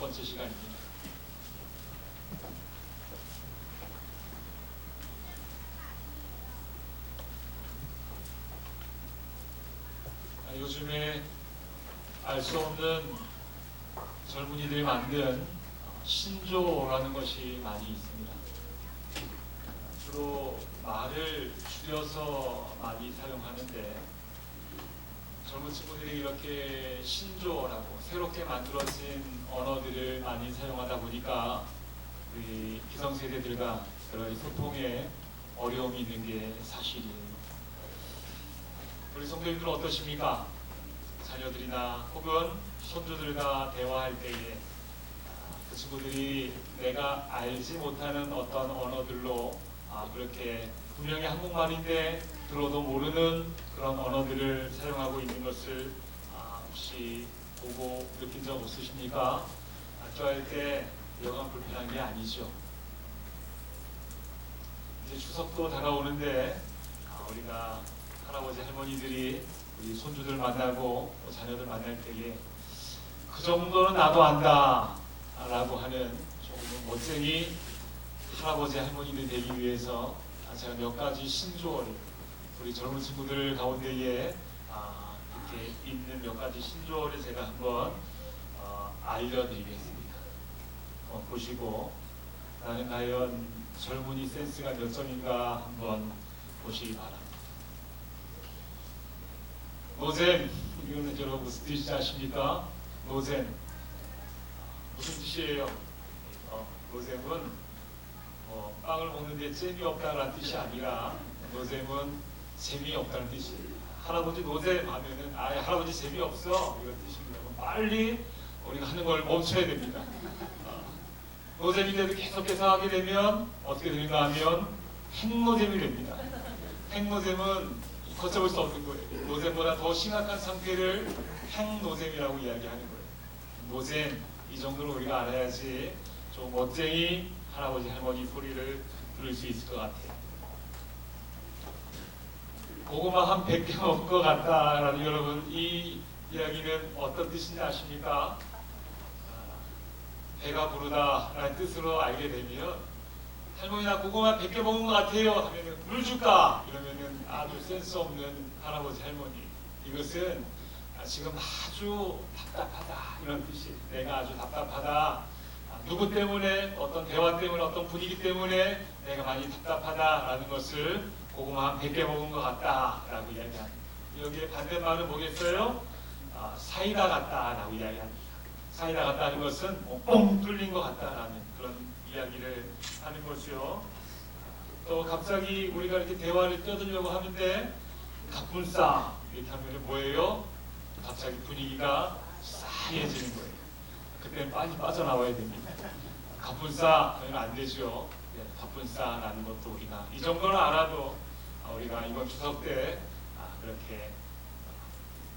번째 시간입니다. 요즘에 알 수 없는 젊은이들이 만든 신조어라는 것이 많이 있습니다. 주로 말을 줄여서 많이 사용하는데 젊은 친구들이 이렇게 신조어라고 새롭게 만들어진 언어들을 많이 사용하다 보니까 우리 기성세대들과 여러 가지 소통에 어려움이 있는 게 사실이에요. 우리 성도님들은 어떠십니까? 자녀들이나 혹은 손주들과 대화할 때에 그 친구들이 내가 알지 못하는 어떤 언어들로 그렇게 분명히 한국말인데 들어도 모르는 그런 언어들을 사용하고 있는 것을 혹시 보고 느낀 적 없으십니까? 저할 때 여간 불편한 게 아니죠. 이제 추석도 다가오는데 우리가 할아버지 할머니들이 우리 손주들 만나고 자녀들 만날 때에 그 정도는 나도 안다 라고 하는 조금 멋쟁이 할아버지 할머니들 되기 위해서 제가 몇 가지 신조어를 우리 젊은 친구들 가운데에 이렇게 있는 몇 가지 신조어를 제가 한번 알려드리겠습니다. 보시고 나는 과연 젊은이 센스가 몇 점인가 한번 보시기 바랍니다. 노잼, 이거는 여러분 무슨 뜻인지 아십니까? 노잼 무슨 뜻이에요? 노잼은 빵을 먹는데 재미없다는 뜻이 아니라 노잼은 재미없다는 뜻이에요. 할아버지 노잼 하면은 할아버지 재미없어 이런 뜻입니다. 빨리 우리가 하는 걸 멈춰야 됩니다. 노잼인데도 계속해서 하게 되면 어떻게 되는가 하면 핵노잼이 됩니다. 핵노잼은 걷잡을 수 없는 거예요. 노잼보다 더 심각한 상태를 핵노잼이라고 이야기하는 거예요. 노잼 이 정도로 우리가 알아야지 좀 멋쟁이 할아버지 할머니 소리를 들을 수 있을 것 같아요. 고구마 한 100개 먹을 것 같다라는 여러분 이 이야기는 어떤 뜻인지 아십니까? 배가 부르다라는 뜻으로 알게 되면 할머니 나 고구마 100개 먹은 것 같아요 하면은 물 줄까? 이러면은 아주 센스 없는 할아버지 할머니 이것은 지금 아주 답답하다 이런 뜻이 내가 아주 답답하다 누구 때문에 어떤 대화 때문에 어떤 분위기 때문에 내가 많이 답답하다라는 것을 고구마 한 100개 먹은 것 같다라고 이야기합니다. 여기에 반대말은 뭐겠어요? 사이다 같다라고 이야기합니다. 사이다 같다는 것은 뻥 뚫린 것 같다라는 그런 이야기를 하는 것이요. 또 갑자기 우리가 이렇게 대화를 떠들려고 하는데 갑분싸 이렇게 하면 뭐예요? 갑자기 분위기가 싸해지는 거예요. 그때는 빨리 빠져나와야 됩니다. 갑분싸 하면 안 되죠. 갑분싸라는 것도 우리가 이 정도는 알아도 우리가 이번 추석 때 그렇게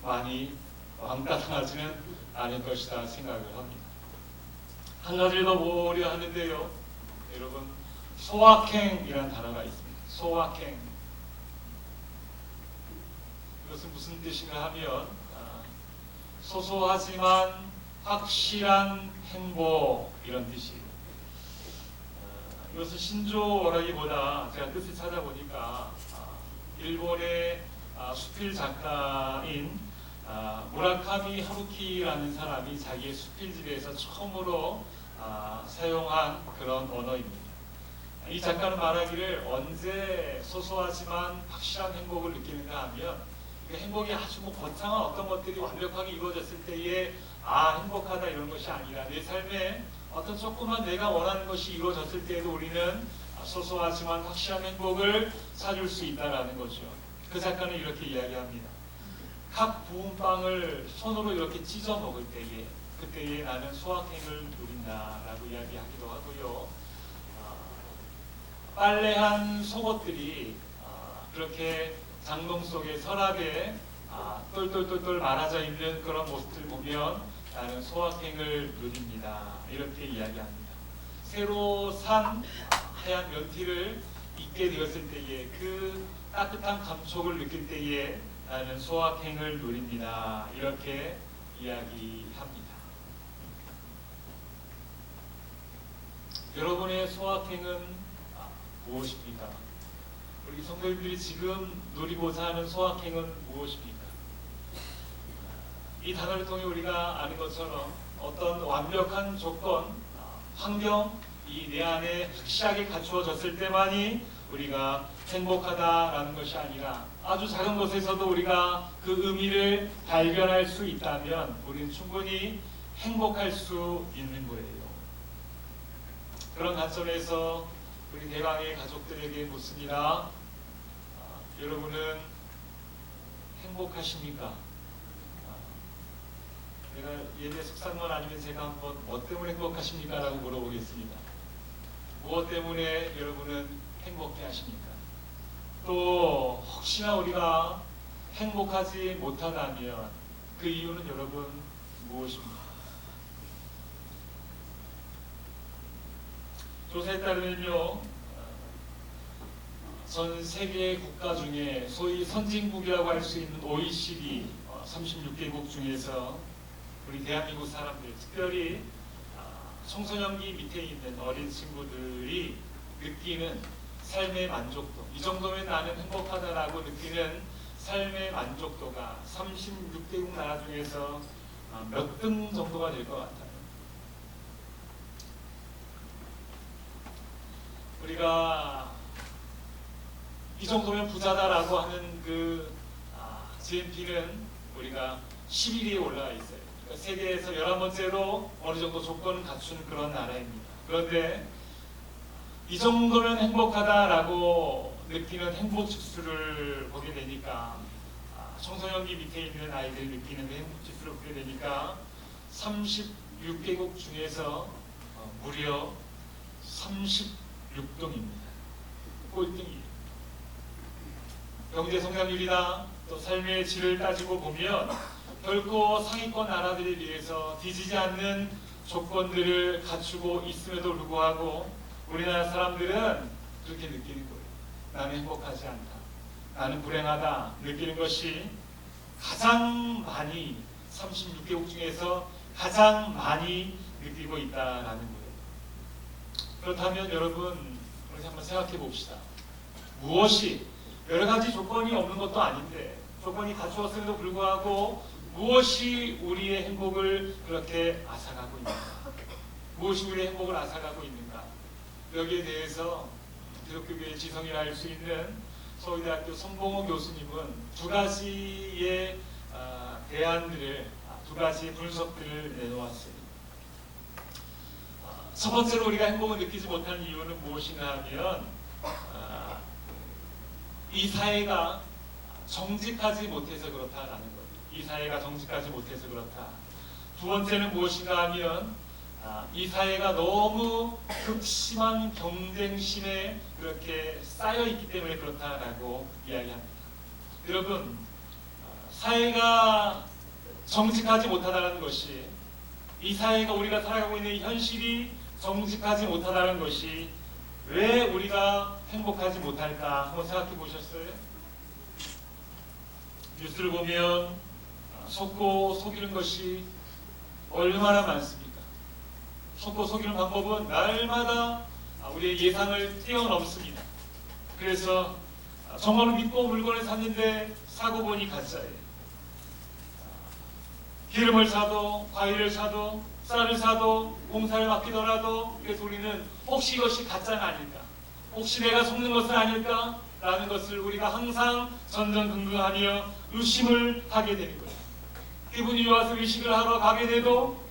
많이 왕따 당하지는 않을 것이다 생각을 합니다. 한 가지를 더 보려 하는데요. 여러분 소확행이라는 단어가 있습니다. 소확행 이것은 무슨 뜻인가 하면 소소하지만 확실한 행복 이런 뜻이에요. 이것은 신조어라기보다 제가 뜻을 찾아보니까 일본의 수필 작가인 무라카미 하루키라는 사람이 자기의 수필집에서 처음으로 사용한 그런 언어입니다. 이 작가는 말하기를 언제 소소하지만 확실한 행복을 느끼는가 하면 그 행복이 아주 거창한 어떤 것들이 완벽하게 이루어졌을 때에 행복하다 이런 것이 아니라 내 삶에 어떤 조그만 내가 원하는 것이 이루어졌을 때에도 우리는 소소하지만 확실한 행복을 찾을 수 있다는 거죠. 그 작가는 이렇게 이야기합니다. 각 부은 빵을 손으로 이렇게 찢어 먹을 때에 그때에 나는 소확행을 누린다라고 이야기하기도 하고요. 빨래한 속옷들이 그렇게 장롱 속에 서랍에 똘똘똘똘 말아져 있는 그런 모습들 보면 나는 소확행을 누립니다. 이렇게 이야기합니다. 새로 산 하얀 면티를 입게 되었을 때에 그 따뜻한 감촉을 느낄 때에 나는 소확행을 누립니다. 이렇게 이야기합니다. 여러분의 소확행은 무엇입니까? 우리 성도님들이 지금 누리고자 하는 소확행은 무엇입니까? 이 단어를 통해 우리가 아는 것처럼 어떤 완벽한 조건, 환경, 이 내 안에 확실하게 갖추어졌을 때만이 우리가 행복하다라는 것이 아니라 아주 작은 것에서도 우리가 그 의미를 발견할 수 있다면 우리는 충분히 행복할 수 있는 거예요. 그런 관점에서 우리 대방의 가족들에게 묻습니다. 여러분은 행복하십니까? 내가 예배 속상만 아니면 제가 한번 뭐 때문에 행복하십니까? 라고 물어보겠습니다. 무엇 때문에 여러분은 행복해 하십니까? 또 혹시나 우리가 행복하지 못하다면 그 이유는 여러분 무엇입니까? 조사에 따르면요, 전 세계 국가 중에 소위 선진국이라고 할 수 있는 OECD 36개국 중에서 우리 대한민국 사람들, 특별히 청소년기 밑에 있는 어린 친구들이 느끼는 삶의 만족도, 이 정도면 나는 행복하다라고 느끼는 삶의 만족도가 36개국 나라 중에서 몇 등 정도가 될 것 같아요. 우리가 이 정도면 부자다라고 하는 그 GNP는 우리가 11위에 올라가 있어요. 그러니까 세계에서 11번째로 어느 정도 조건을 갖춘 그런 나라입니다. 그런데 이 정도면 행복하다라고 느끼는 행복 지수를 보게 되니까 청소년기 밑에 있는 아이들이 느끼는 행복 지수를 보게 되니까 36개국 중에서 무려 36등입니다. 꼴등이에요. 경제 성장률이나 또 삶의 질을 따지고 보면 결코 상위권 나라들에 비해서 뒤지지 않는 조건들을 갖추고 있음에도 불구하고 우리나라 사람들은 그렇게 느끼는 거예요. 나는 행복하지 않다, 나는 불행하다 느끼는 것이 가장 많이 36개국 중에서 가장 많이 느끼고 있다라는 거예요. 그렇다면 여러분, 우리 한번 생각해 봅시다. 무엇이 여러 가지 조건이 없는 것도 아닌데 조건이 갖추었음에도 불구하고 무엇이 우리의 행복을 그렇게 앗아가고 있는가? 무엇이 우리의 행복을 앗아가고 있는가? 여기에 대해서 기독교계의 지성이라 할 수 있는 서울대학교 손봉호 교수님은 두 가지의 대안들을, 두 가지 분석들을 내놓았어요. 첫 번째로 우리가 행복을 느끼지 못하는 이유는 무엇인가 하면 이 사회가 정직하지 못해서 그렇다라는 거예요. 이 사회가 정직하지 못해서 그렇다. 두 번째는 무엇인가 하면 이 사회가 너무 극심한 경쟁심에 그렇게 쌓여있기 때문에 그렇다라고 이야기합니다. 여러분, 사회가 정직하지 못하다는 것이, 이 사회가 우리가 살아가고 있는 현실이 정직하지 못하다는 것이 왜 우리가 행복하지 못할까 한번 생각해 보셨어요? 뉴스를 보면 속고 속이는 것이 얼마나 많습니까? 속고 속이는 방법은 날마다 우리의 예상을 뛰어넘습니다. 그래서 정말로 믿고 물건을 샀는데 사고 보니 가짜예요. 기름을 사도 과일을 사도 쌀을 사도 공사를 맡기더라도 그래서 우리는 혹시 이것이 가짜는 아닐까? 혹시 내가 속는 것은 아닐까? 라는 것을 우리가 항상 전전긍긍하며 의심을 하게 되는 거예요. 기분이 좋아서 의식을 하러 가게 돼도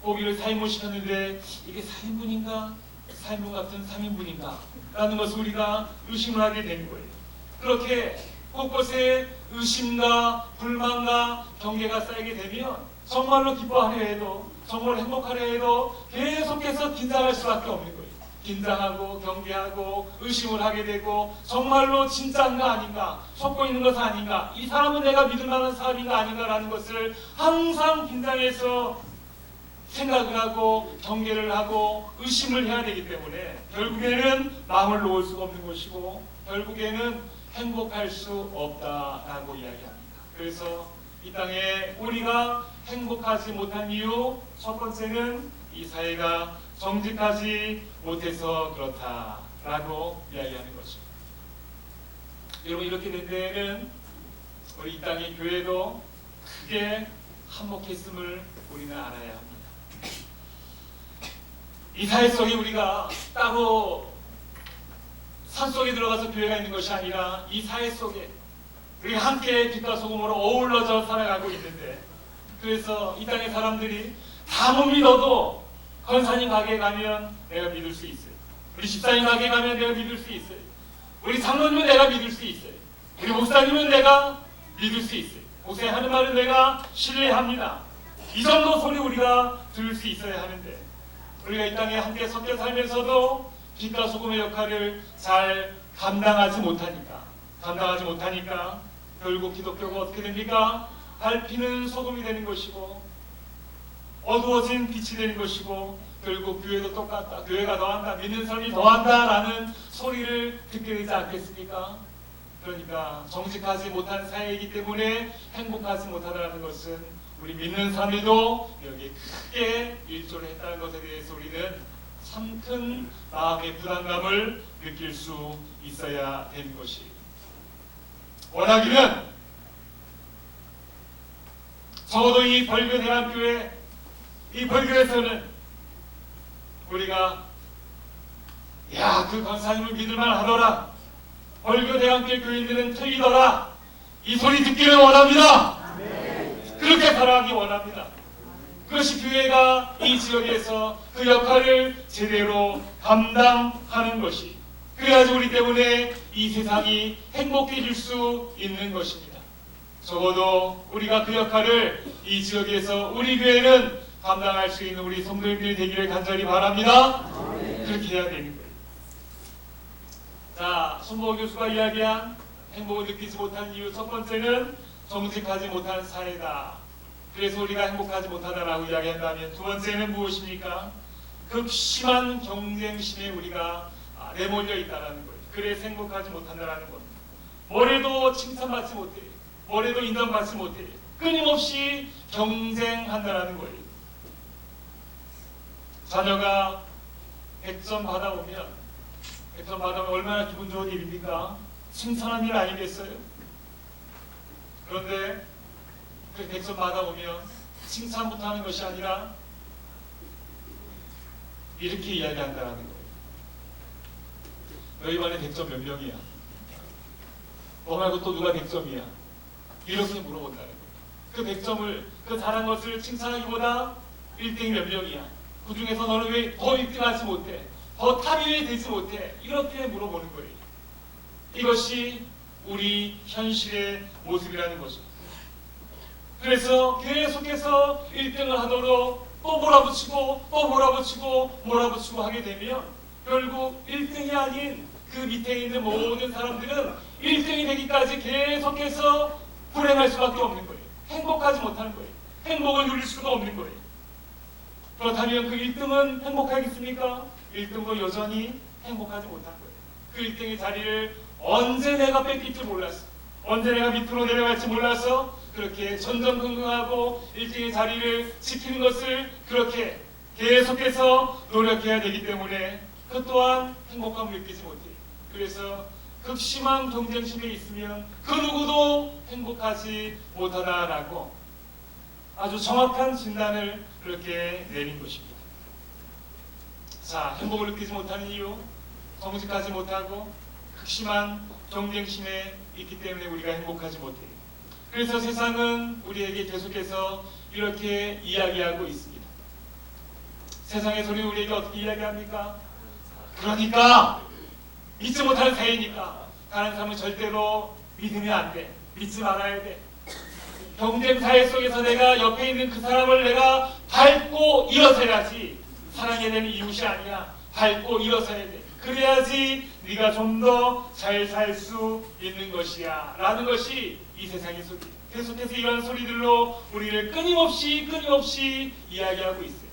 고기를 4인분 시켰는데 이게 4인분인가? 4인분 같은 3인분인가? 라는 것을 우리가 의심을 하게 되는 거예요. 그렇게 곳곳에 의심과 불만과 경계가 쌓이게 되면 정말로 기뻐하려 해도, 정말 행복하려 해도 계속해서 긴장할 수밖에 없는 거예요. 긴장하고 경계하고 의심을 하게 되고 정말로 진짜인가 아닌가, 속고 있는 것은 아닌가, 이 사람은 내가 믿을 만한 사람인가 아닌가라는 것을 항상 긴장해서 생각을 하고 경계를 하고 의심을 해야 되기 때문에 결국에는 마음을 놓을 수가 없는 것이고 결국에는 행복할 수 없다라고 이야기합니다. 그래서 이 땅에 우리가 행복하지 못한 이유 첫 번째는 이 사회가 정직하지 못해서 그렇다라고 이야기하는 것이죠. 여러분, 이렇게 된 데에는 우리 이 땅의 교회도 크게 한몫했음을 우리는 알아야 합니다. 이 사회 속에 우리가 따로 산속에 들어가서 교회가 있는 것이 아니라 이 사회 속에 우리가 함께 빛과 소금으로 어우러져 살아가고 있는데, 그래서 이 땅의 사람들이 다 못 믿어도 권사님 가게에 가면 내가 믿을 수 있어요. 우리 집사님 가게에 가면 내가 믿을 수 있어요. 우리 장로님은 내가 믿을 수 있어요. 우리 목사님은 내가 믿을 수 있어요. 목사님 하는 말은 내가 신뢰합니다. 이 정도 소리 우리가 들을 수 있어야 하는데, 우리가 이 땅에 함께 섞여 살면서도 빛과 소금의 역할을 잘 감당하지 못하니까 결국 기독교가 어떻게 됩니까? 밟히는 소금이 되는 것이고 어두워진 빛이 되는 것이고, 결국 교회도 똑같다, 교회가 더한다, 믿는 사람이 더한다라는 소리를 듣게 되지 않겠습니까? 그러니까 정직하지 못한 사회이기 때문에 행복하지 못하다는 것은 우리 믿는 사람들도 여기에 크게 일조를 했다는 것에 대해서 우리는 참 큰 마음의 부담감을 느낄 수 있어야 되는 것이, 원하기는 적어도 이 벌교 대한교회, 이 벌교에서는 우리가 그 권사님을 믿을만 하더라, 벌교 대한교회 교인들은 틀리더라, 이 소리 듣기를 원합니다. 그렇게 살아가기 원합니다. 그것이 교회가 이 지역에서 그 역할을 제대로 감당하는 것이, 그래야지 우리 때문에 이 세상이 행복해질 수 있는 것입니다. 적어도 우리가 그 역할을 이 지역에서 우리 교회는 감당할 수 있는 우리 성도님들이 되기를 간절히 바랍니다. 그렇게 해야 되는 거예요. 자, 손보호 교수가 이야기한 행복을 느끼지 못한 이유, 첫 번째는 정직하지 못한 사회다. 그래서 우리가 행복하지 못하다라고 이야기한다면, 두 번째는 무엇입니까? 극심한 경쟁심에 우리가 내몰려 있다라는 거예요. 그래서 행복하지 못한다라는 것. 뭐래도 칭찬받지 못해, 뭐래도 인정받지 못해, 끊임없이 경쟁한다라는 거예요. 자녀가 100점 받아오면 얼마나 기분 좋은 일입니까? 칭찬한 일 아니겠어요? 그런데 그 100점 받아오면 칭찬부터 하는 것이 아니라 이렇게 이야기한다는 거예요. 너 이번에 100점 몇 명이야? 너 말고 또 누가 100점이야? 이렇게 물어본다는 거예요. 그 100점을, 그 잘한 것을 칭찬하기보다 1등이 몇 명이야? 그 중에서 너는 왜 더 1등 하지 못해? 더 탑이 왜 되지 못해? 이렇게 물어보는 거예요. 이것이 우리 현실의 모습이라는 거죠. 그래서 계속해서 1등을 하도록 또 몰아붙이고 하게 되면 결국 1등이 아닌 그 밑에 있는 모든 사람들은 1등이 되기까지 계속해서 불행할 수밖에 없는 거예요. 행복하지 못하는 거예요. 행복을 누릴 수가 없는 거예요. 그렇다면 그 1등은 행복하겠습니까? 1등도 여전히 행복하지 못한 거예요. 그 1등의 자리를 언제 내가 뺏길 줄 몰랐어, 언제 내가 밑으로 내려갈지 몰라서 그렇게 전전긍긍하고 1등의 자리를 지키는 것을 그렇게 계속해서 노력해야 되기 때문에 그 또한 행복감을 느끼지 못해요. 그래서 극심한 경쟁심에 있으면 그 누구도 행복하지 못하다라고 아주 정확한 진단을 그렇게 내린 것입니다. 자, 행복을 느끼지 못하는 이유, 정직하지 못하고 극심한 경쟁심에 있기 때문에 우리가 행복하지 못해요. 그래서 세상은 우리에게 계속해서 이렇게 이야기하고 있습니다. 세상의 소리는 우리에게 어떻게 이야기합니까? 그러니까 믿지 못하는 사회니까 다른 사람은 절대로 믿으면 안 돼, 믿지 말아야 돼. 경쟁 사회 속에서 내가 옆에 있는 그 사람을 내가 밟고 일어서야지, 사랑해야 되는 이웃이 아니야. 밟고 일어서야 돼. 그래야지 네가 좀 더 잘 살 수 있는 것이야 라는 것이 이 세상의 소리. 계속해서 이런 소리들로 우리를 끊임없이 이야기하고 있어요.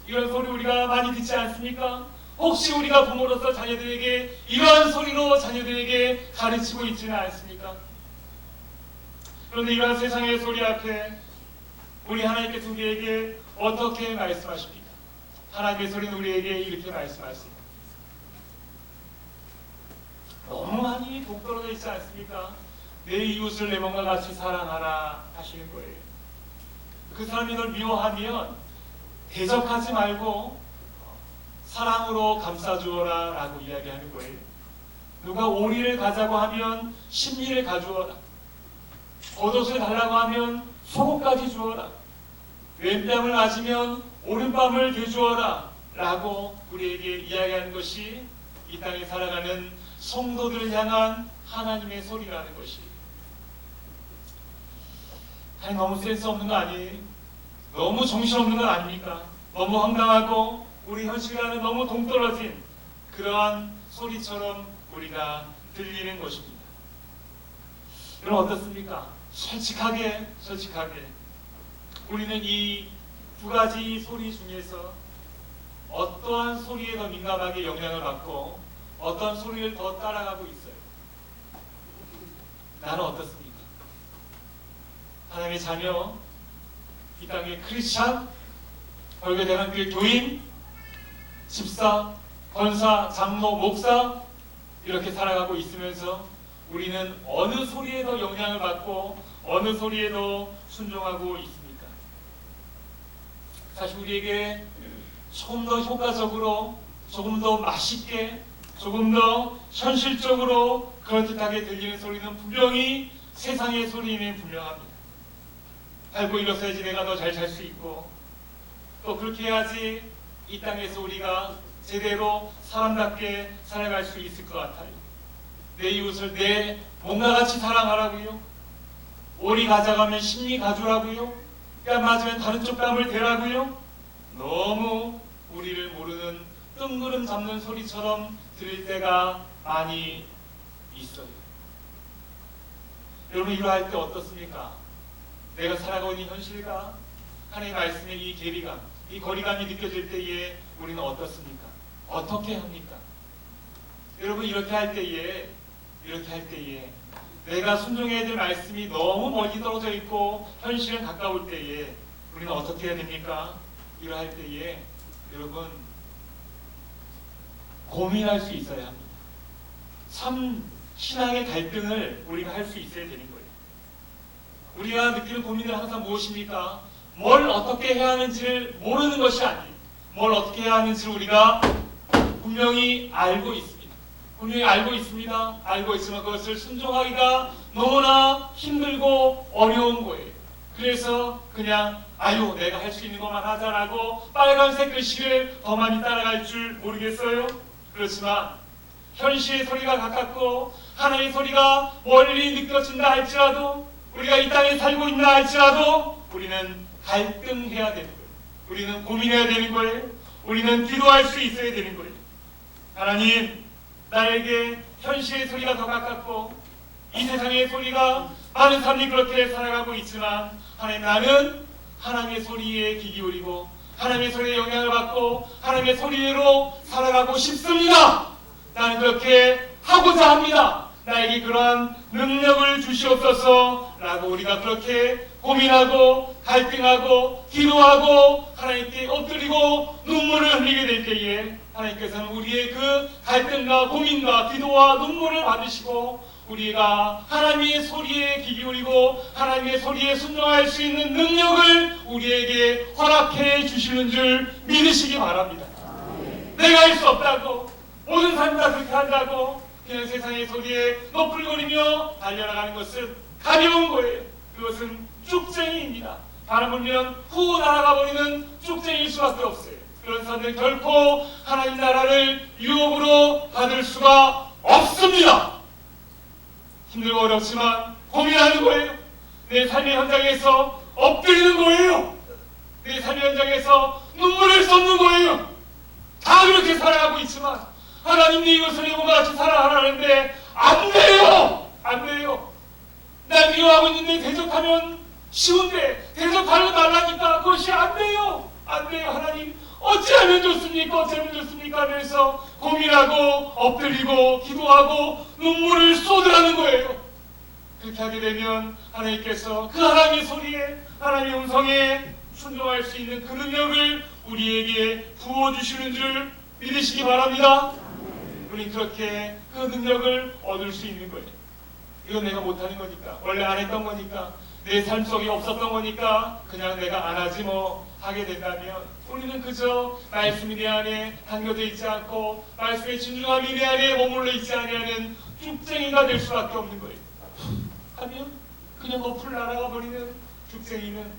이런 소리 우리가 많이 듣지 않습니까? 혹시 우리가 부모로서 자녀들에게 이러한 소리로 자녀들에게 가르치고 있지는 않습니까? 그런데 이러한 세상의 소리 앞에 우리 하나님께서 우리에게 어떻게 말씀하십니까? 하나님의 소리는 우리에게 이렇게 말씀하십니다. 너무 많이 동떨어져 있지 않습니까? 내 이웃을 내 몸과 같이 사랑하라 하시는 거예요. 그 사람이 널 미워하면 대적하지 말고 사랑으로 감싸주어라 라고 이야기하는 거예요. 누가 오리를 가자고 하면 심리를 가주어라. 겉옷을 달라고 하면 속옷까지 주어라. 왼뺨을 맞으면 오른뺨을 대주어라 라고 우리에게 이야기하는 것이 이 땅에 살아가는 성도들을 향한 하나님의 소리라는 것이. 아니, 너무 센스 없는 거 아니에요? 너무 정신없는 건 아닙니까? 너무 황당하고 우리 현실과는 너무 동떨어진 그러한 소리처럼 우리가 들리는 것입니다. 여러분 어떻습니까? 솔직하게 우리는 이 두 가지 소리 중에서 어떠한 소리에 더 민감하게 영향을 받고 어떤 소리를 더 따라가고 있어요? 나는 어떻습니까? 하나님의 자녀, 이 땅의 크리스찬, 벌교대학교의 교인, 집사, 권사, 장로, 목사 이렇게 살아가고 있으면서 우리는 어느 소리에 더 영향을 받고 어느 소리에 더 순종하고 있습니까? 사실 우리에게 조금 더 효과적으로, 조금 더 맛있게, 조금 더 현실적으로 그럴듯하게 들리는 소리는 분명히 세상의 소리임은 분명합니다. 알고 일어서야지 내가 더 잘 살 수 있고, 또 그렇게 해야지 이 땅에서 우리가 제대로 사람답게 살아갈 수 있을 것 같아요. 내 이웃을 내 몸과 같이 사랑하라고요. 오리 가져가면 심리 가주라고요. 뺨 맞으면 다른 쪽 뺨을 대라고요. 너무 우리를 모르는 뜬구름 잡는 소리처럼 들릴 때가 많이 있어요. 여러분 이러할 때 어떻습니까? 내가 살아가고 있는 현실과 하나님의 말씀의 이 괴리감, 이 거리감이 느껴질 때에 우리는 어떻습니까? 어떻게 합니까? 여러분 이렇게 할 때에 내가 순종해야 될 말씀이 너무 멀리 떨어져 있고 현실은 가까울 때에 우리는 어떻게 해야 됩니까? 이러할 때에 여러분 고민할 수 있어야 합니다. 참 신앙의 갈등을 우리가 할 수 있어야 되는 거예요. 우리가 느끼는 고민은 항상 무엇입니까? 뭘 어떻게 해야 하는지를 모르는 것이 아니에요. 뭘 어떻게 해야 하는지를 우리가 분명히 알고 있습니다. 알고 있지만 그것을 순종하기가 너무나 힘들고 어려운 거예요. 그래서 그냥 내가 할 수 있는 것만 하자라고 빨간색 글씨를 더 많이 따라갈 줄 모르겠어요. 그렇지만 현실의 소리가 가깝고 하나님의 소리가 멀리 느껴진다 할지라도, 우리가 이 땅에 살고 있나 할지라도 우리는 갈등해야 되는 거예요. 우리는 고민해야 되는 거예요. 우리는 기도할 수 있어야 되는 거예요. 하나님, 나에게 현실의 소리가 더 가깝고 이 세상의 소리가 많은 사람이 그렇게 살아가고 있지만, 하나님, 나는 하나님의 소리에 귀 기울이고 하나님의 소리에 영향을 받고 하나님의 소리로 살아가고 싶습니다. 나는 그렇게 하고자 합니다. 나에게 그러한 능력을 주시옵소서 라고 우리가 그렇게 고민하고 갈등하고 기도하고 하나님께 엎드리고 눈물을 흘리게 될 때에 하나님께서는 우리의 그 갈등과 고민과 기도와 눈물을 받으시고 우리가 하나님의 소리에 귀 기울이고 하나님의 소리에 순종할 수 있는 능력을 우리에게 허락해 주시는 줄 믿으시기 바랍니다. 내가 할 수 없다고, 모든 사람이 다 그렇게 한다고 그냥 세상의 소리에 너풀거리며 달려나가는 것은 가벼운 거예요. 그것은 쭉쟁이입니다. 바람 불면 후 날아가 버리는 쭉쟁이일 수밖에 없어요. 그런 사람들은 결코 하나님 나라를 유업으로 받을 수가 없습니다. 힘들고 어렵지만 고민하는 거예요. 내 삶의 현장에서 엎드리는 거예요. 내 삶의 현장에서 눈물을 쏟는 거예요. 다 그렇게 살아가고 있지만 하나님이 이것을 내 몸과 같이 살아가라는데 안 돼요. 안 돼요. 날 미워하고 있는데 대적하면 쉬운데 대적하지 말라니까 그것이 안 돼요. 안 돼요. 하나님 어찌하면 좋습니까? 어찌하면 좋습니까? 하면서 고민하고 엎드리고 기도하고 눈물을 쏟으라는 거예요. 그렇게 하게 되면 하나님께서 그 하나님의 소리에, 하나님의 음성에 순종할 수 있는 그 능력을 우리에게 부어주시는 줄 믿으시기 바랍니다. 우리 그렇게 그 능력을 얻을 수 있는 거예요. 이건 내가 못하는 거니까, 원래 안 했던 거니까, 내 삶 속에 없었던 거니까 그냥 내가 안 하지 뭐 하게 된다면 우리는 그저 말씀이 내 안에 담겨져 있지 않고 말씀의 진중함이 내 안에 머물러 있지 아니하는 죽쟁이가 될 수밖에 없는 거예요. 하면 그냥 거풀 날아가 버리는 죽쟁이는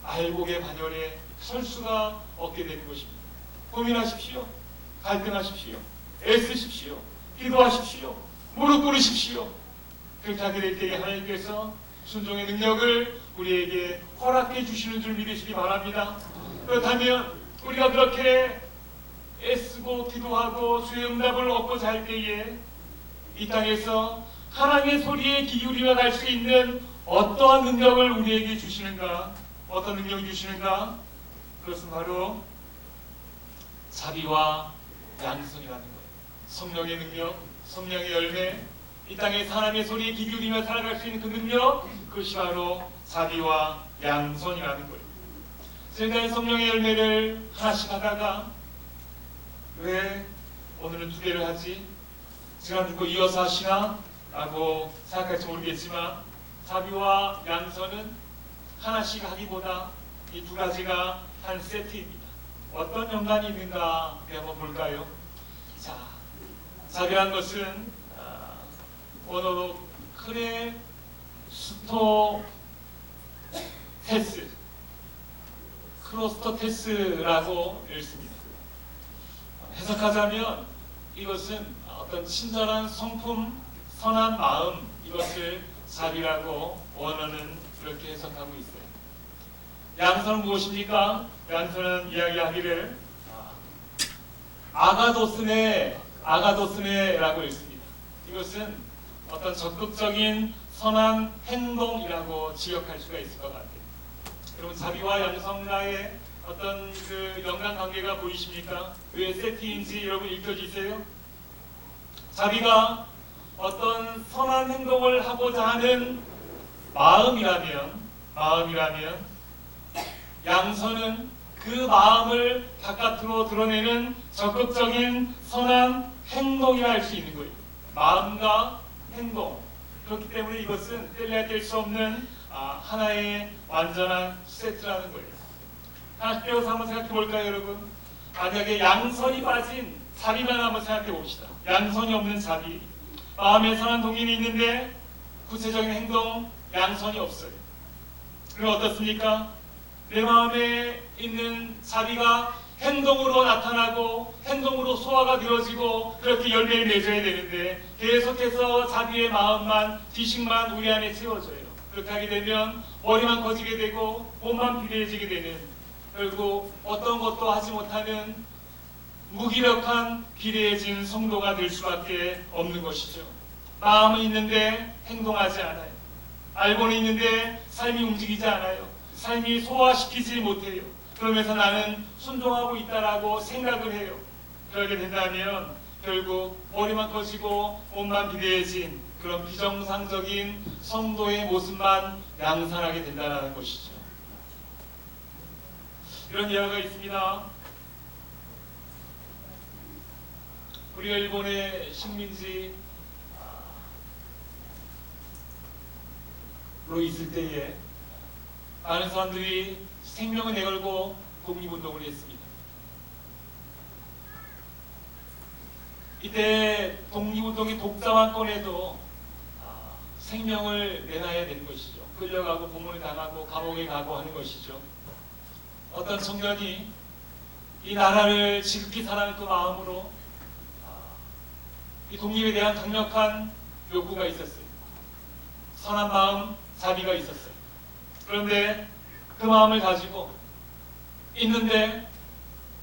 알곡의 반열에 설 수가 없게 되는 것입니다. 고민하십시오. 갈등하십시오. 애쓰십시오. 기도하십시오. 무릎 꿇으십시오. 그렇게 하게 될 때에 하나님께서 순종의 능력을 우리에게 허락해 주시는 줄 믿으시기 바랍니다. 그렇다면 우리가 그렇게 애쓰고 기도하고 주의 응답을 얻고자 할 때에 이 땅에서 하나님의 소리에 귀 기울이며 갈 수 있는 어떠한 능력을 우리에게 주시는가? 어떤 능력을 주시는가? 그것은 바로 자비와 양성이라는 거예요. 성령의 능력, 성령의 열매, 이 땅에 하나님의 소리에 귀 기울이며 살아갈 수 있는 그 능력, 그것이 바로 자비와 양선이라는 거예요. 지금까지 성령의 열매를 하나씩 하다가 왜 오늘은 두 개를 하지? 지난주 거 이어서 하시나? 라고 생각할지 모르겠지만 자비와 양선은 하나씩 하기보다 이 두 가지가 한 세트입니다. 어떤 연관이 있는가 한번 볼까요? 자, 자비란 것은 원어로 크로스토테스라고 읽습니다. 해석하자면 이것은 어떤 친절한 성품, 선한 마음, 이것을 자비라고 원어는 그렇게 해석하고 있어요. 양선은 무엇입니까? 양선은 이야기하기를 아가도스네라고 읽습니다. 이것은 어떤 적극적인 선한 행동이라고 지역할 수가 있을 것 같아요. 여러분, 자비와 양성과의 어떤 그 연관관계가 보이십니까? 왜 세트인지 여러분 읽혀지세요? 자비가 어떤 선한 행동을 하고자 하는 마음이라면 양선은 그 마음을 바깥으로 드러내는 적극적인 선한 행동이라 할 수 있는 거예요. 마음과 행동. 그렇기 때문에 이것은 뗄래야 뗄 수 없는 하나의 완전한 세트라는 거예요. 하나씩 배워서 한번 생각해 볼까요, 여러분? 만약에 양선이 빠진 자비만 한번 생각해 봅시다. 양선이 없는 자비. 마음에 선한 동의는 있는데 구체적인 행동, 양선이 없어요. 그럼 어떻습니까? 내 마음에 있는 자비가 행동으로 나타나고 행동으로 소화가 되어지고 그렇게 열매를 맺어야 되는데 계속해서 자비의 마음만, 지식만 우리 안에 채워져요. 그렇게 하게 되면 머리만 커지게 되고 몸만 비대해지게 되는, 결국 어떤 것도 하지 못하는 무기력한 비대해진 성도가 될 수밖에 없는 것이죠. 마음은 있는데 행동하지 않아요. 알고는 있는데 삶이 움직이지 않아요. 삶이 소화시키지 못해요. 그러면서 나는 순종하고 있다라고 생각을 해요. 그러게 된다면 결국 머리만 커지고 몸만 비대해진 그런 비정상적인 성도의 모습만 양산하게 된다는 것이죠. 이런 이야기가 있습니다. 우리가 일본의 식민지로 있을 때에 많은 사람들이 생명을 내걸고 독립운동을 했습니다. 이때 독립운동이 독자만권에도 생명을 내놔야 되는 것이죠. 끌려가고 고문을 당하고 감옥에 가고 하는 것이죠. 어떤 청년이 이 나라를 지극히 사랑하는 그 마음으로 이 독립에 대한 강력한 욕구가 있었어요. 선한 마음, 자비가 있었어요. 그런데 그 마음을 가지고 있는데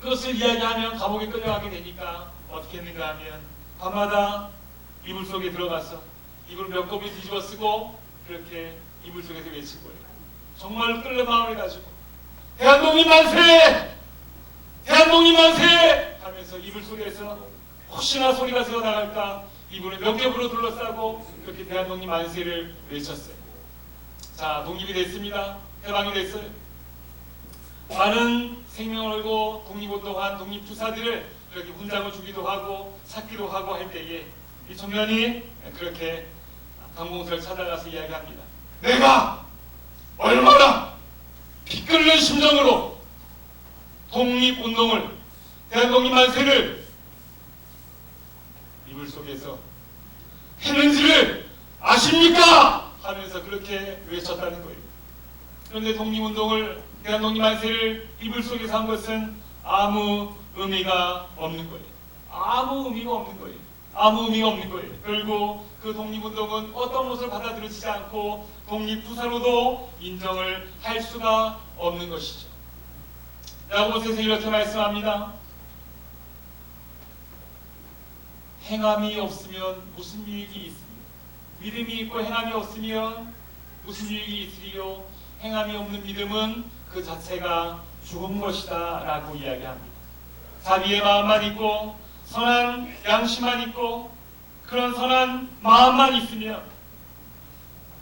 그것을 이야기하면 감옥에 끌려가게 되니까 어떻게 했는가 하면 밤마다 이불 속에 들어가서 이불 몇 겹을 뒤집어 쓰고 그렇게 이불 속에서 외친 거예요. 정말 끓는 마음을 가지고 대한독립 만세! 대한독립 만세! 하면서 이불 속에서 혹시나 소리가 새어나갈까 이불을 몇 겹으로 둘러싸고 그렇게 대한독립 만세를 외쳤어요. 자, 독립이 됐습니다. 해방이 됐어요. 많은 생명을 걸고 독립운동한 독립투사들을 이렇게 훈장을 주기도 하고 찾기도 하고 할 때에 이 청년이 그렇게 강공서를 찾아가서 이야기합니다. 내가 얼마나 피 끓는 심정으로 독립운동을, 대한독립만세를 이불 속에서 했는지를 아십니까? 하면서 그렇게 외쳤다는 거예요. 그런데 독립운동을, 대한독립만세를 이불 속에서 한 것은 아무 의미가 없는 거예요. 아무 의미가 없는 거예요. 아무 의미가 없는 거예요. 결국 그 독립운동은 어떤 것을 받아들여지지 않고 독립투사로도 인정을 할 수가 없는 것이죠. 야고보서에서 이렇게 말씀합니다. 행함이 없으면 무슨 유익이 있습니까? 믿음이 있고 행함이 없으면 무슨 유익이 있으리요? 행함이 없는 믿음은 그 자체가 죽은 것이다 라고 이야기합니다. 자비의 마음만 있고 선한 양심만 있고 그런 선한 마음만 있으면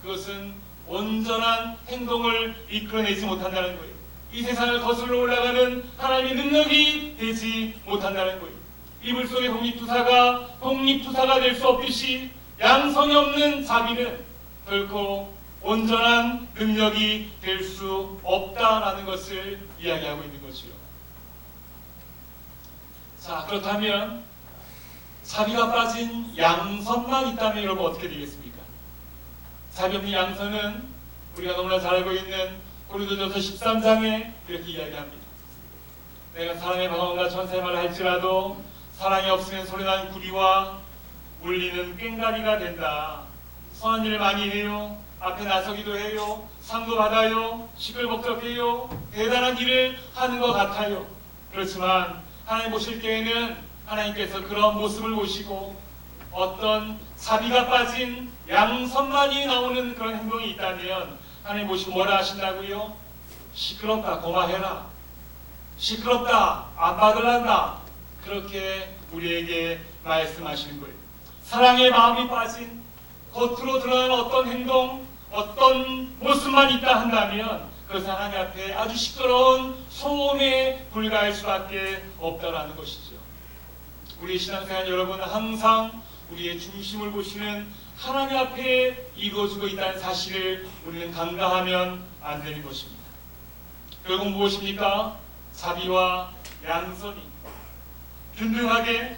그것은 온전한 행동을 이끌어내지 못한다는 거예요. 이 세상을 거슬러 올라가는 하나님의 능력이 되지 못한다는 거예요. 이불 속의 독립투사가 독립투사가 될 수 없듯이 양성이 없는 자비는 결코 온전한 능력이 될 수 없다라는 것을 이야기하고 있는 거지요. 자, 그렇다면 자비가 빠진 양선만 있다면 여러분 어떻게 되겠습니까? 자비 없는 양선은 우리가 너무나 잘 알고 있는 고린도전서 13장에 이렇게 이야기합니다. 내가 사랑의 방언과 천사의 말을 할지라도 사랑이 없으면 소리나는 구리와 울리는 꽹과리가 된다. 선한 일을 많이 해요. 앞에 나서기도 해요. 상도 받아요. 시끌벅적해요. 대단한 일을 하는 것 같아요. 그렇지만 하나님 보실 때에는 하나님께서 그런 모습을 보시고 어떤 자비가 빠진 양선만이 나오는 그런 행동이 있다면 하나님 보시고 뭐라 하신다고요? 시끄럽다, 고마해라. 시끄럽다, 안 받으란다. 그렇게 우리에게 말씀하시는 거예요. 사랑의 마음이 빠진 겉으로 드러나는 어떤 행동, 어떤 모습만 있다 한다면 그것은 하나님 앞에 아주 시끄러운 소음에 불과할 수밖에 없다라는 것이죠. 우리 신앙생활 여러분은 항상 우리의 중심을 보시는 하나님 앞에 이루어지고 있다는 사실을 우리는 간과하면 안 되는 것입니다. 결국 무엇입니까? 자비와 양선이 균등하게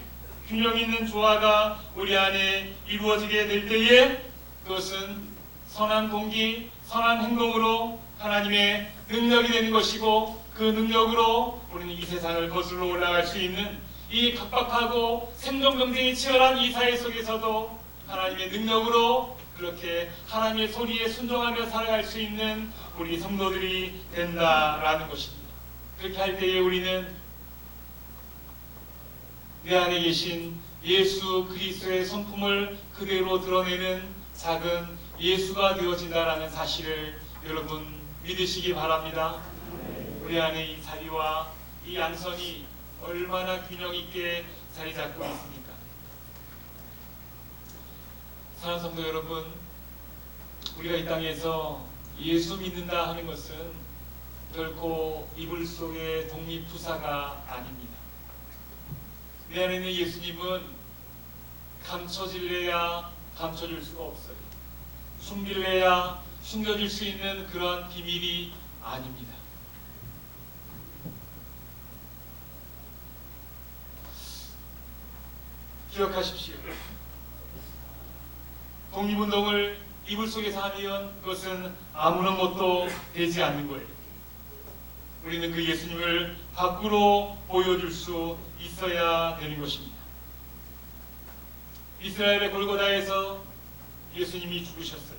균형 있는 조화가 우리 안에 이루어지게 될 때에 그것은 선한 동기, 선한 행동으로 하나님의 능력이 되는 것이고 그 능력으로 우리는 이 세상을 거슬러 올라갈 수 있는 이 각박하고 생존 경쟁이 치열한 이 사회 속에서도 하나님의 능력으로 그렇게 하나님의 소리에 순종하며 살아갈 수 있는 우리 성도들이 된다라는 것입니다. 그렇게 할 때에 우리는 내 안에 계신 예수 그리스도의 성품을 그대로 드러내는 작은 예수가 되어진다라는 사실을 여러분 믿으시기 바랍니다. 우리 안에 이 자비와 이 양선이 얼마나 균형 있게 자리 잡고 있습니까? 사랑하는 성도 여러분, 우리가 이 땅에서 예수 믿는다 하는 것은 결코 이불 속의 독립투사가 아닙니다. 내 안에 있는 예수님은 감춰질래야 감춰질 수가 없어요. 숨길래야 숨겨질 수 있는 그런 비밀이 아닙니다. 기억하십시오. 독립운동을 이불 속에서 하면 그것은 아무런 것도 되지 않는 거예요. 우리는 그 예수님을 밖으로 보여줄 수 있어야 되는 것입니다. 이스라엘의 골고다에서 예수님이 죽으셨어요.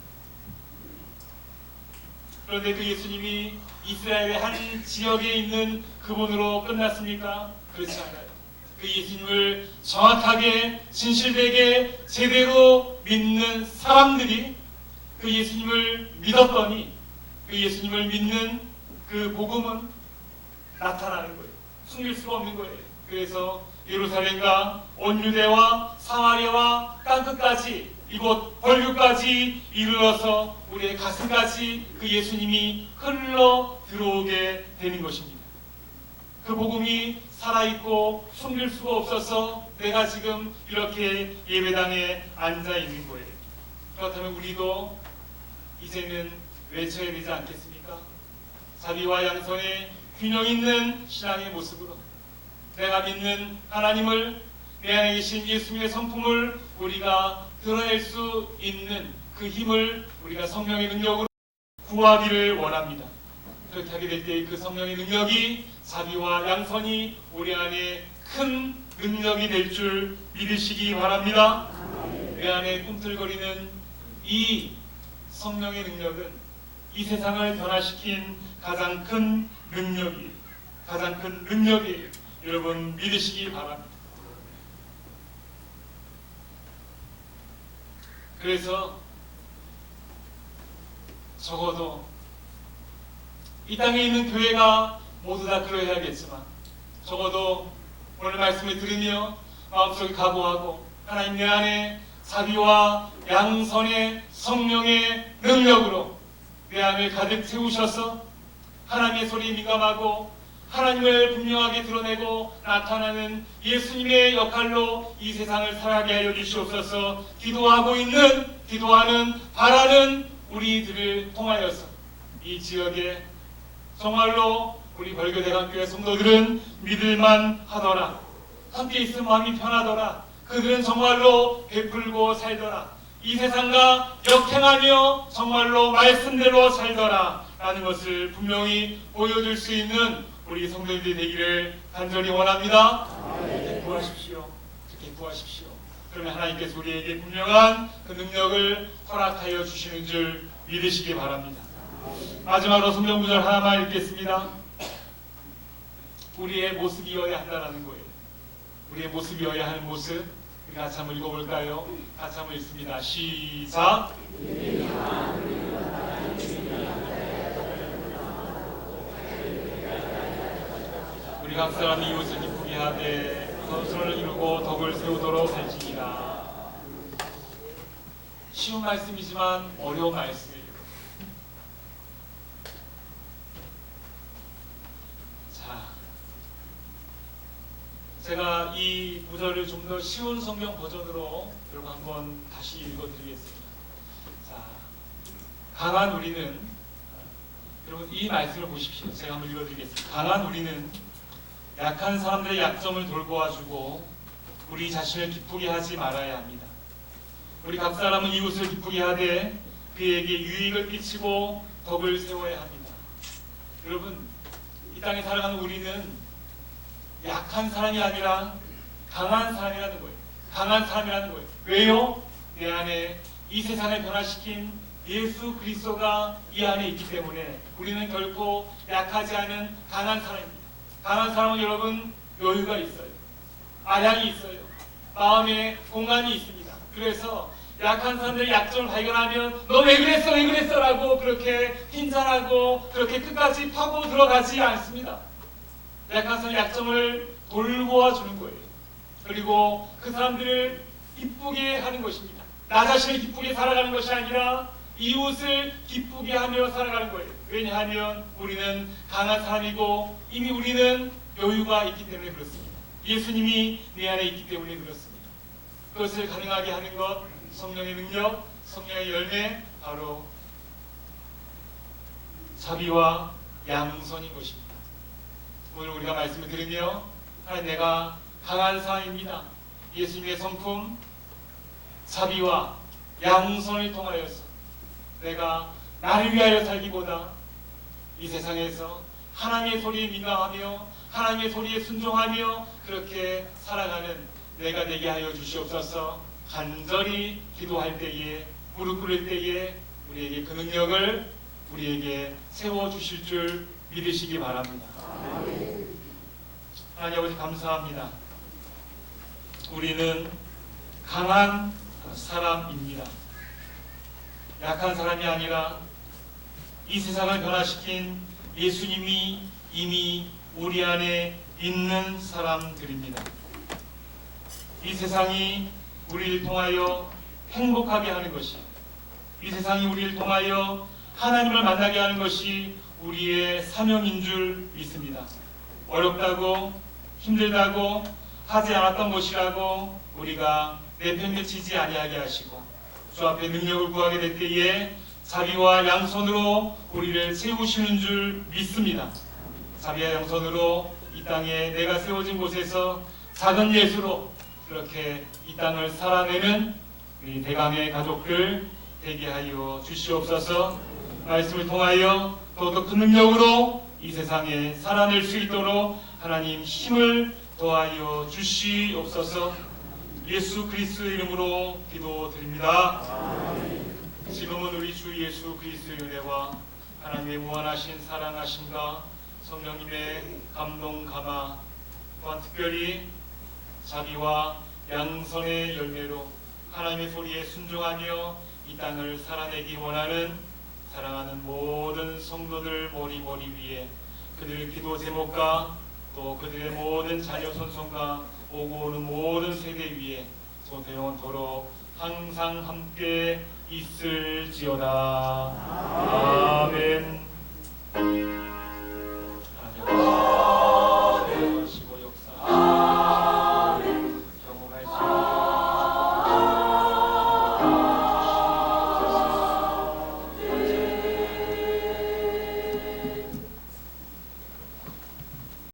그런데 그 예수님이 이스라엘의 한 지역에 있는 그분으로 끝났습니까? 그렇지 않아요. 그 예수님을 정확하게 진실되게 제대로 믿는 사람들이 그 예수님을 믿었더니 그 예수님을 믿는 그 복음은 나타나는 거예요. 숨길 수가 없는 거예요. 그래서 예루살렘과 온 유대와 사마리아와 땅끝까지 이곳 벌교까지 이르러서 우리의 가슴까지 그 예수님이 흘러 들어오게 되는 것입니다. 그 복음이 살아있고 숨길 수가 없어서 내가 지금 이렇게 예배당에 앉아 있는 거예요. 그렇다면 우리도 이제는 외쳐야 되지 않겠습니까? 자비와 양선의 균형 있는 신앙의 모습으로 내가 믿는 하나님을, 내 안에 계신 예수님의 성품을 우리가 드러낼 수 있는 그 힘을 우리가 성령의 능력으로 구하기를 원합니다. 그렇게 하게 될 때 그 성령의 능력이, 자비와 양선이 우리 안에 큰 능력이 될 줄 믿으시기 바랍니다. 내 안에 꿈틀거리는 이 성령의 능력은 이 세상을 변화시킨 가장 큰 능력이에요. 가장 큰 능력이에요. 여러분 믿으시기 바랍니다. 그래서 적어도 이 땅에 있는 교회가 모두 다 그러해야겠지만 적어도 오늘 말씀을 들으며 마음속에 각오하고 하나님 내 안에 자비와 양선의 성령의 능력으로 내 안을 가득 채우셔서 하나님의 소리에 민감하고 하나님을 분명하게 드러내고 나타나는 예수님의 역할로 이 세상을 살아가게 하여 주시옵소서. 기도하는 바라는 우리들을 통하여서 이 지역에 정말로 우리 벌교대강교회 성도들은 믿을만 하더라, 함께 있으면 마음이 편하더라, 그들은 정말로 베풀고 살더라, 이 세상과 역행하며 정말로 말씀대로 살더라 라는 것을 분명히 보여줄 수 있는 우리 성도들이 되기를 간절히 원합니다. 그렇게 구하십시오. 그렇게 구하십시오. 그러면 하나님께서 우리에게 분명한 그 능력을 허락하여 주시는 줄 믿으시기 바랍니다. 마지막으로 성경 구절 하나만 읽겠습니다. 우리의 모습이어야 한다는 거예요. 우리의 모습이어야 하는 모습, 우리 같이 한번 읽어볼까요? 같이 한번 읽습니다. 시작. 우리 각 사람이 이웃을 기쁘게 하되 선수를 이루고 덕을 세우도록 할지니라. 쉬운 말씀이지만 어려운 말씀이에요. 자, 제가 이 구절을 좀 더 쉬운 성경 버전으로 여러분 한번 다시 읽어드리겠습니다. 자, 강한 우리는, 여러분 이 말씀을 보십시오. 제가 한번 읽어드리겠습니다. 강한 우리는 약한 사람들의 약점을 돌보아주고 우리 자신을 기쁘게 하지 말아야 합니다. 우리 각 사람은 이웃을 기쁘게 하되 그에게 유익을 끼치고 덕을 세워야 합니다. 여러분, 이 땅에 살아가는 우리는 약한 사람이 아니라 강한 사람이라는 거예요. 강한 사람이라는 거예요. 왜요? 내 안에 이 세상을 변화시킨 예수 그리스도가 이 안에 있기 때문에 우리는 결코 약하지 않은 강한 사람입니다. 강한 사람은 여러분 여유가 있어요. 아량이 있어요. 마음에 공간이 있습니다. 그래서 약한 사람들의 약점을 발견하면 너 왜 그랬어 왜 그랬어 라고 그렇게 핀잔하고 그렇게 끝까지 파고 들어가지 않습니다. 약한 사람의 약점을 돌보아 주는 거예요. 그리고 그 사람들을 기쁘게 하는 것입니다. 나 자신을 기쁘게 살아가는 것이 아니라 이웃을 기쁘게 하며 살아가는 거예요. 왜냐하면 우리는 강한 사람이고 이미 우리는 여유가 있기 때문에 그렇습니다. 예수님이 내 안에 있기 때문에 그렇습니다. 그것을 가능하게 하는 것, 성령의 능력, 성령의 열매, 바로 자비와 양선인 것입니다. 오늘 우리가 말씀을 들으며 하나님 내가 강한 사람입니다. 예수님의 성품, 자비와 양선을 통하여서 내가 나를 위하여 살기보다 이 세상에서 하나님의 소리에 민감하며 하나님의 소리에 순종하며 그렇게 살아가는 내가 되게 하여 주시옵소서. 간절히 기도할 때에, 무릎 꿇을 때에 우리에게 그 능력을 우리에게 세워주실 줄 믿으시기 바랍니다. 하나님 아버지 감사합니다. 우리는 강한 사람입니다. 약한 사람이 아니라 이 세상을 변화시킨 예수님이 이미 우리 안에 있는 사람들입니다. 이 세상이 우리를 통하여 행복하게 하는 것이, 이 세상이 우리를 통하여 하나님을 만나게 하는 것이 우리의 사명인 줄 믿습니다. 어렵다고 힘들다고 하지 않았던 것이라고 우리가 내팽개치지 아니하게 하시고 주 앞에 능력을 구하게 될 때에 자비와 양손으로 우리를 세우시는 줄 믿습니다. 자비와 양손으로 이 땅에 내가 세워진 곳에서 작은 예수로 그렇게 이 땅을 살아내는 우리 대강의 가족들 되게 하여 주시옵소서. 말씀을 통하여 더욱 큰 능력으로 이 세상에 살아낼 수 있도록 하나님 힘을 더하여 주시옵소서. 예수 그리스도의 이름으로 기도드립니다. 지금은 우리 주 예수 그리스도의 은혜와 하나님의 무한하신 사랑하심과 성령님의 감동 감화 또한 특별히 자비와 양선의 열매로 하나님의 소리에 순종하며 이 땅을 살아내기 원하는 사랑하는 모든 성도들 머리 위에 그들의 기도 제목과 또 그들의 모든 자녀 손손과 오고 오는 모든 세대 위에 저도 영원토록 항상 함께 있을지어다. 아멘.